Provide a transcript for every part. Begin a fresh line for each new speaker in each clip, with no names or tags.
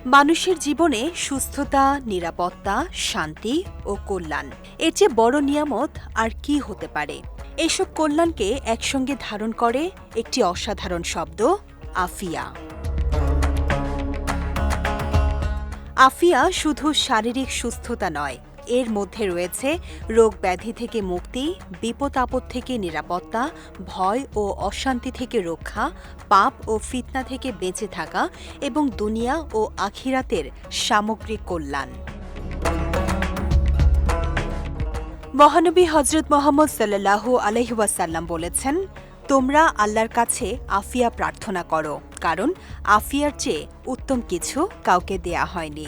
মানুষের জীবনে সুস্থতা, নিরাপত্তা, শান্তি ও কল্যাণ এর চেয়ে বড় নিয়ামত আর কি হতে পারে। এসব কল্যাণকে একসঙ্গে ধারণ করে একটি অসাধারণ শব্দ, আফিয়া। আফিয়া শুধু শারীরিক সুস্থতা নয়, এর মধ্যে রয়েছে রোগ ব্যাধি থেকে মুক্তি, বিপদ আপদ থেকে নিরাপত্তা, ভয় ও অশান্তি থেকে রক্ষা, পাপ ও ফিতনা থেকে বেঁচে থাকা এবং দুনিয়া ও আখিরাতের সামগ্রিক কল্যাণ। মহানবী হজরত মুহাম্মদ সাল্লাল্লাহু আলাইহি ওয়াসাল্লাম বলেছেন, তোমরা আল্লাহর কাছে আফিয়া প্রার্থনা করো, কারণ আফিয়ার চেয়ে উত্তম কিছু কাউকে দেয়া হয়নি।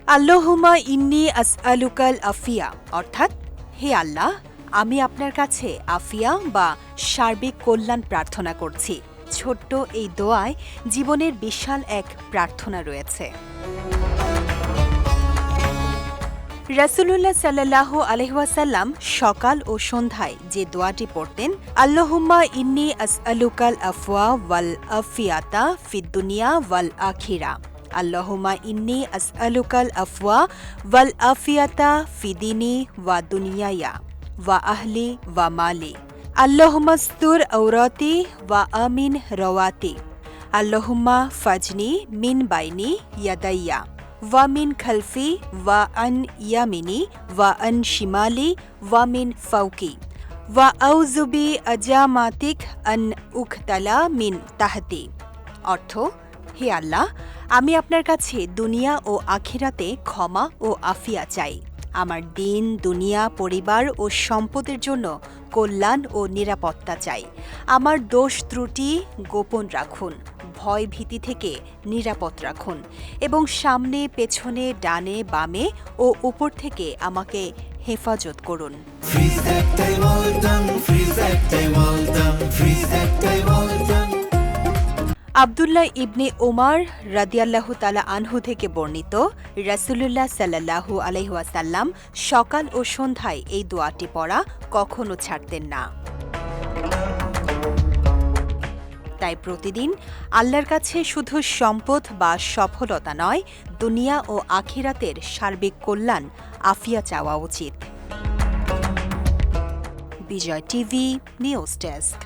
আল্লাহুম্মা ইন্নী আসআলুকাল আফিয়া, অর্থাৎ হে আল্লাহ, আমি আপনার কাছে আফিয়া বা সার্বিক কল্যাণ প্রার্থনা করছি। ছোট্ট এই দোয়ায় জীবনের বিশাল এক প্রার্থনা রয়েছে। রাসূলুল্লাহ সাল্লাল্লাহু আলাইহি ওয়াসাল্লাম সকাল ও সন্ধ্যায় যে দোয়াটি পড়তেন, আল্লাহুম্মা ইন্নী আসআলুকাল আফওয়া ওয়াল আফিয়াতা ফিদ দুনিয়া ওয়াল আখিরা। আল্লাহুম্মা ইন্নী আসআলুকাল আফওয়া ওয়াল আফিয়াতা ফি দীনি ওয়া দুনিয়ায়া ওয়া আহলি ওয়া মালি। আল্লাহুম্মা আস্তুর আওরাতি ওয়া আমিন রাওয়াতি। আল্লাহুম্মা ফাজনি মিন বাইনি ইয়াদাইয়া ওয়া মিন খালফি ওয়া আন ইয়ামিনি ওয়া আন শিমালি ওয়া মিন ফাওকি ওয়া আউযু বি আজামাতিক আন উখতালা মিন তাহতি। অর্থ, হে আল্লাহ, আমি আপনার কাছে দুনিয়া ও আখিরাতে ক্ষমা ও আফিয়া চাই। আমার দিন, দুনিয়া, পরিবার ও সম্পদের জন্য কল্যাণ ও নিরাপত্তা চাই। আমার দোষ ত্রুটি গোপন রাখুন, ভয় ভীতি থেকে নিরাপদ রাখুন এবং সামনে, পেছনে, ডানে, বামে ও উপর থেকে আমাকে হেফাজত করুন। আব্দুল্লাহ ইবনে ওমর রাদিয়াল্লাহু তাআলা আনহু থেকে বর্ণিত, রাসূলুল্লাহ সাল্লাল্লাহু আলাইহি ওয়াসাল্লাম সকাল ও সন্ধ্যায় এই দোয়াটি পড়া কখনো ছাড়তেন না। তাই প্রতিদিন আল্লাহর কাছে শুধু সম্পদ বা সফলতা নয়, দুনিয়া ও আখিরাতের সার্বিক কল্যাণ, আফিয়া চাওয়া উচিত। বিজয় টিভি নিউজ ডেস্ক।